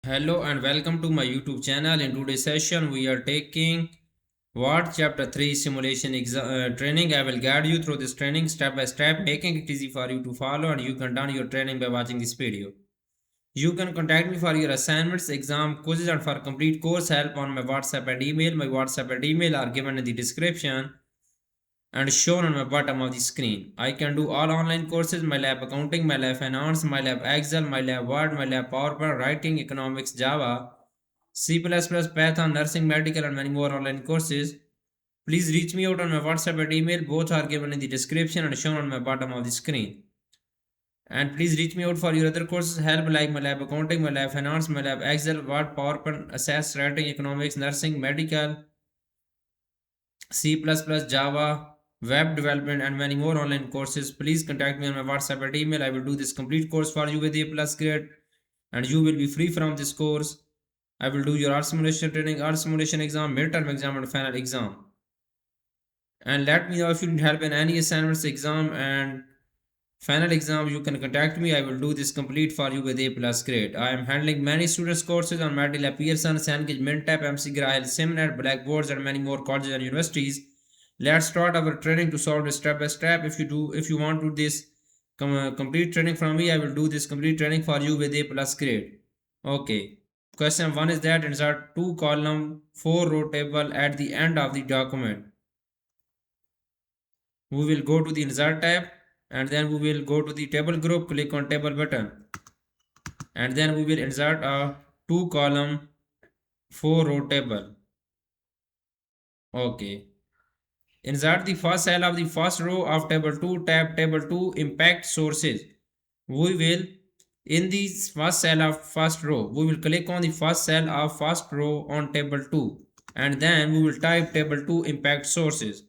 Hello and welcome to my YouTube channel. In today's session, we are taking Word Chapter 3 Simulation Training. I will guide you through this training step by step, making it easy for you to follow, and you can done your training by watching this video. You can contact me for your assignments, exam, quizzes, and for complete course help on my WhatsApp and email. My WhatsApp and email are given in the description and shown on my bottom of the screen. I can do all online courses, my lab accounting, my lab finance, my lab Excel, my lab Word, my lab PowerPoint, writing, economics, Java, C++, Python, nursing, medical, and many more online courses. Please reach me out on my WhatsApp and email. Both are given in the description and shown on my bottom of the screen. And please reach me out for your other courses help like my lab accounting, my lab finance, my lab Excel, Word, PowerPoint, assess, writing, economics, nursing, medical, C++, Java, web development, and many more online courses. Please contact me on my WhatsApp and email. I will do this complete course for you with A plus grade, and you will be free from this course. I will do your art simulation training, art simulation exam, midterm exam, and final exam. And let me know if you need help in any assignments, exam, and final exam. You can contact me. I will do this complete for you with A plus grade. I am handling many students courses on Medley, Pearson, Sandgate, Mintap, MC Grail, Simnet, Blackboards, and many more colleges and universities. Let's start our training to solve it step by step. If you want to do this complete training from me, I will do this complete training for you with A plus grade. Okay. Question 1 is that insert 2 column 4 row table at the end of the document. We will go to the insert tab and then we will go to the table group, click on table button, and then we will insert a 2 column 4 row table. Okay. Insert the first cell of the first row of table 2, tab table 2 impact sources. We will in the first cell of first row, we will click on the first cell of first row on table 2 and then we will type table 2 impact sources.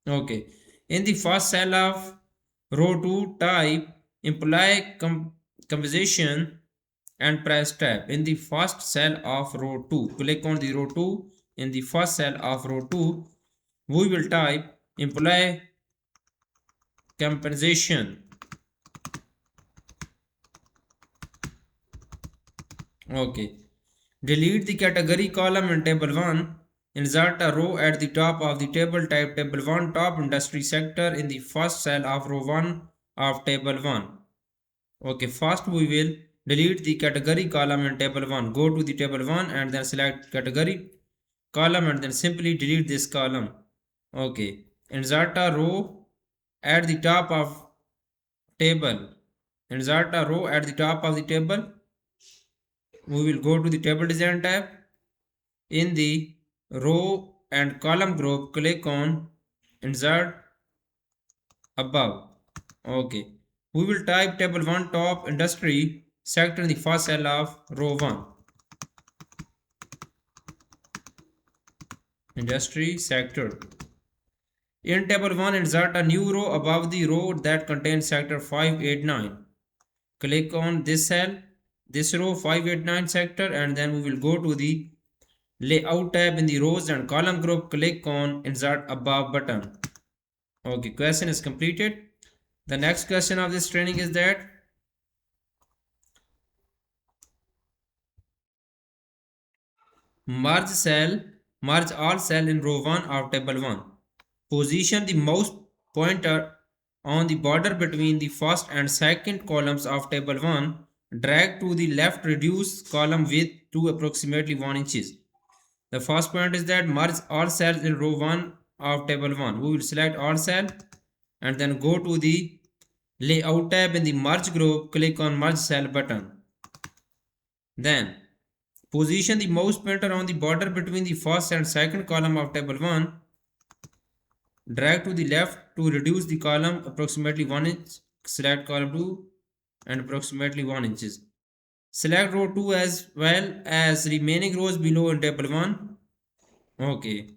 Okay. In the first cell of row 2, type imply composition and press tab. In the first cell of row 2, click on the row 2. In the first cell of row 2, we will type imply compensation. Okay. Delete the category column in table 1. Insert a row at the top of the table. Type table 1 top industry sector in the first cell of row 1 of table 1. Okay, first we will delete the category column in table 1. Go to the table 1 and then select category column and then simply delete this column. Okay, insert a row at the top of table. Insert a row at the top of the table. We will go to the table design tab. In the row and column group, click on insert above. Okay, we will type table 1 top industry sector in the first cell of row 1. Industry sector. In table 1, insert a new row above the row that contains sector 589. Click on this cell, this row 589 sector, and then we will go to the layout tab in the rows and column group. Click on insert above button. Okay, question is completed. The next question of this training is that merge all cell in row 1 of table 1. Position the mouse pointer on the border between the first and second columns of table 1. Drag to the left, reduce column width to approximately 1 inches. The first point is that merge all cells in row 1 of table 1. We will select all cell and then go to the layout tab in the merge group. Click on merge cell button. Then position the mouse pointer on the border between the first and second column of table 1. Drag to the left to reduce the column approximately 1 inch. Select column 2 and approximately 1 inches. Select row 2 as well as remaining rows below in table 1. Okay.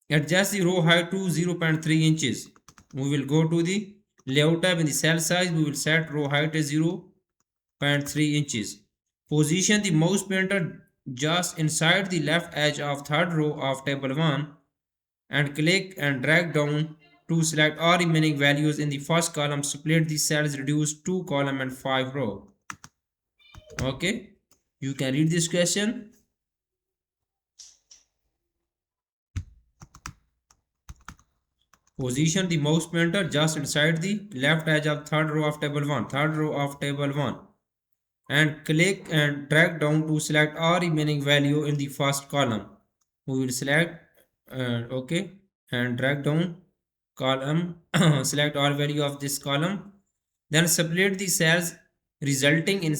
Adjust the row height to 0.3 inches. We will go to the layout tab in the cell size. We will set row height as 0.3 inches. Position the mouse pointer just inside the left edge of third row of table 1. and click and drag down to select all remaining values in the first column. Split the cells, reduce 2 column and 5 row. Okay, you can read this question. Position the mouse pointer just inside the left edge of third row of table 1. Third row of table 1. And click and drag down to select all remaining value in the first column. We will select okay, and drag down column select all value of this column, then split the cells resulting in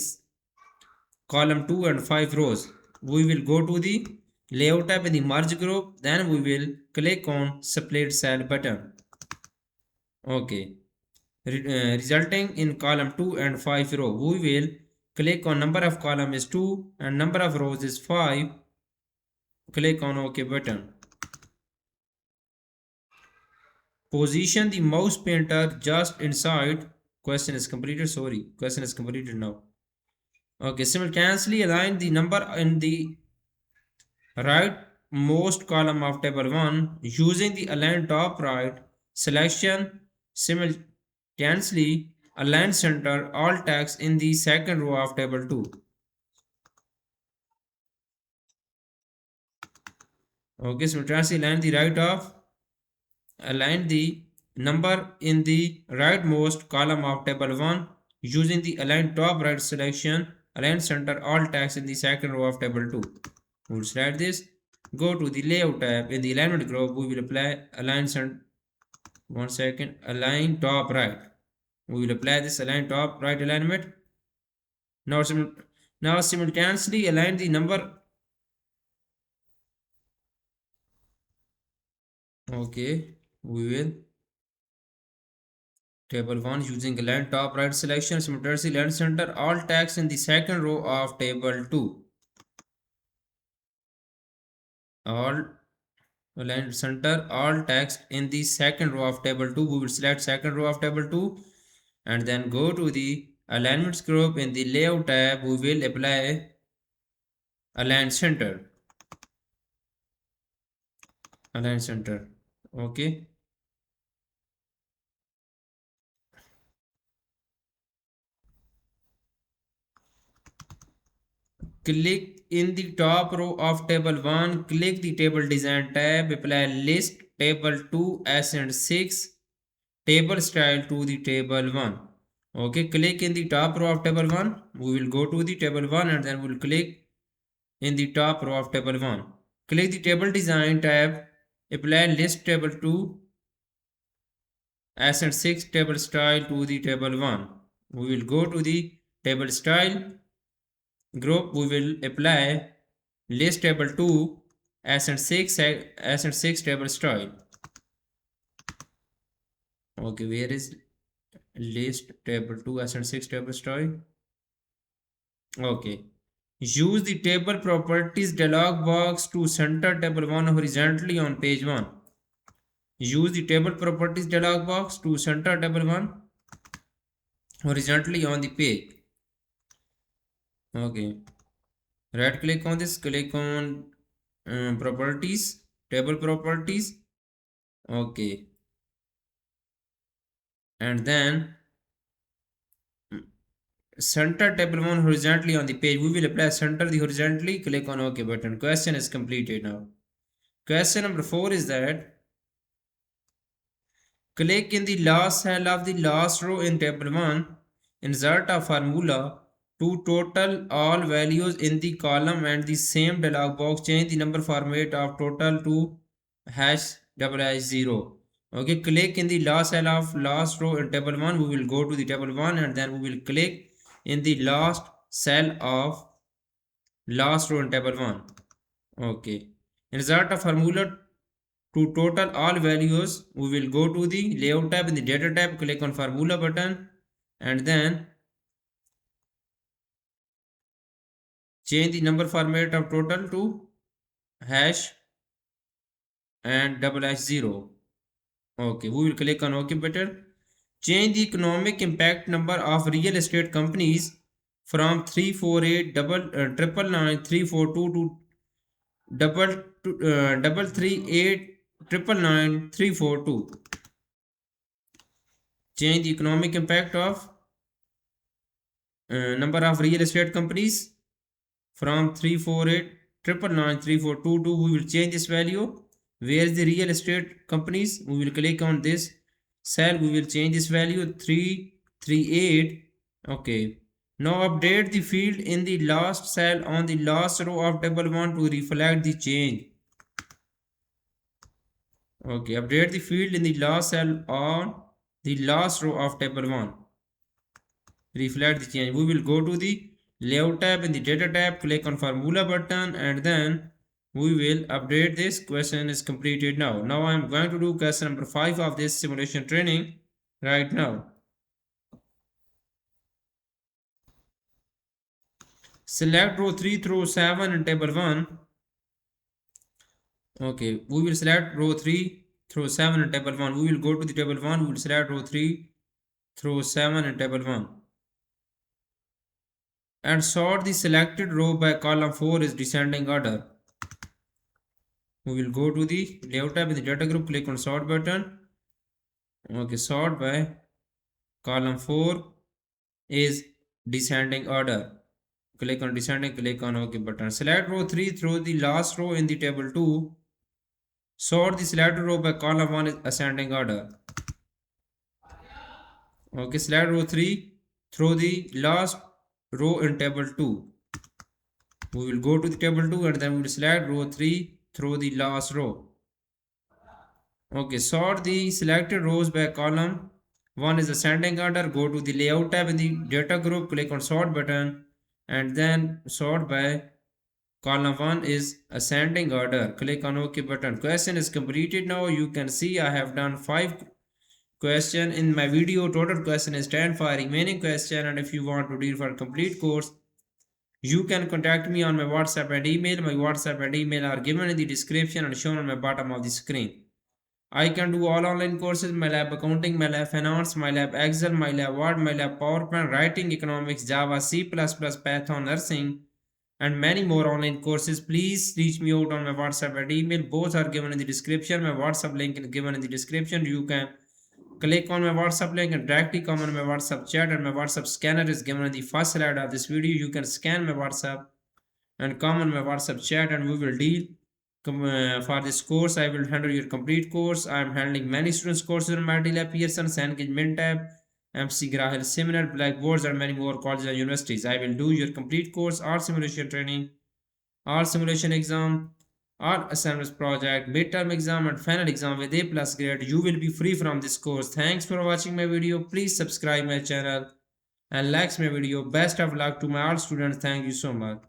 column 2 and 5 rows. We will go to the layout tab in the merge group, then we will click on split cell button. Okay, resulting in column 2 and 5 row. We will click on number of column is 2 and number of rows is 5. Click on OK button. Position the mouse pointer just inside. Question is completed. Sorry, question is completed now. Okay, simultaneously align the number in the rightmost column of table 1 using the align top right selection. Simultaneously align center all text in the second row of table 2. Okay, simultaneously align the number in the rightmost column of table 1 using the align top right selection. Align center all text in the second row of table 2. We will select this. Go to the layout tab. In the alignment group, we will apply align center. One second. Align top right. We will apply this align top right alignment. Now, simultaneously align the number. Okay, we will table 1 using align top right selection. Simultaneously align center all text in the second row of table 2. All align center all text in the second row of table 2. We will select second row of table 2 and then go to the alignments group. In the layout tab, we will apply align center. Align center. Okay. Click in the top row of table 1. Click the table design tab. Apply list table 2 S and 6 table style to the table 1. Okay, click in the top row of table 1. We will go to the table 1 and then we will click in the top row of table 1. Click the table design tab. Apply list table 2 S and 6 table style to the table 1. We will go to the table style group. We will apply list table 2 S and 6 table style. Okay, where is list table 2 S and 6 table style? Okay. Use the table properties dialog box to center table 1 horizontally on page 1. Use the table properties dialog box to center table 1 horizontally on the page. Okay. Right click on this, click on properties, table properties. Okay. And then center table 1 horizontally on the page. We will apply center the horizontally. Click on OK button. Question is completed now. Question number 4 is that click in the last cell of the last row in table 1. Insert a formula to total all values in the column and the same dialog box. Change the number format of total to #0. Okay, click in the last cell of last row in table 1. We will go to the table 1 and then we will click in the last cell of last row in table 1. Okay, insert a formula to total all values. We will go to the layout tab. In the data tab, click on formula button and then change the number format of total to hash and #0. Okay, we will click on OK button. Change the economic impact number of real estate companies from 348 999 342 to 338 999,342. Change the economic impact of number of real estate companies from 348 999,342. We will change this value. Where is the real estate companies? We will click on this cell. We will change this value 338. Okay. Now update the field in the last cell on the last row of table 1 to reflect the change. Okay, update the field in the last cell on the last row of table 1. Reflect the change. We will go to the layout tab. In the data tab, click on formula button, and then we will update this. Question is completed now. Now I am going to do question number 5 of this simulation training right now. Select row 3 through 7 in table 1. Okay, we will select row 3 through 7 in table 1. We will go to the table 1. We will select row 3 through 7 in table 1. And sort the selected row by column 4 is descending order. We will go to the layout tab in the data group, click on sort button. Okay, sort by column 4 is descending order. Click on descending, click on OK button. Select row 3 through the last row in the table 2. Sort the selected row by column 1 is ascending order. Okay, select row 3 through the last row in table 2. We will go to the table 2 and then we will select row 3 through the last row. Okay, sort the selected rows by column 1 is ascending order. Go to the layout tab in the data group, click on sort button, and then sort by column 1 is ascending order. Click on OK button. Question is completed now. You can see I have done 5 question in my video. Total question is 10 for remaining question, and if you want to read for complete course, you can contact me on my WhatsApp and email. My WhatsApp and email are given in the description and shown on my bottom of the screen. I can do all online courses: MyLab Accounting, MyLab Finance, MyLab Excel, MyLab Word, MyLab PowerPoint, Writing, Economics, Java, C++, Python, Nursing, and many more online courses. Please reach me out on my WhatsApp and email. Both are given in the description. My WhatsApp link is given in the description. You can click on my WhatsApp link and directly come on my WhatsApp chat, and my WhatsApp scanner is given in the first slide of this video. You can scan my WhatsApp and come on my WhatsApp chat, and we will deal for this course. I will handle your complete course. I am handling many students courses in MyLab, Pearson, Sandgate, Mintab, MC Grahil, Seminar, Blackboards, and many more colleges and universities. I will do your complete course, all simulation training, all simulation exam, all assignments project, midterm exam, and final exam with A+ grade. You will be free from this course. Thanks for watching my video. Please subscribe my channel and like my video. Best of luck to my all students. Thank you so much.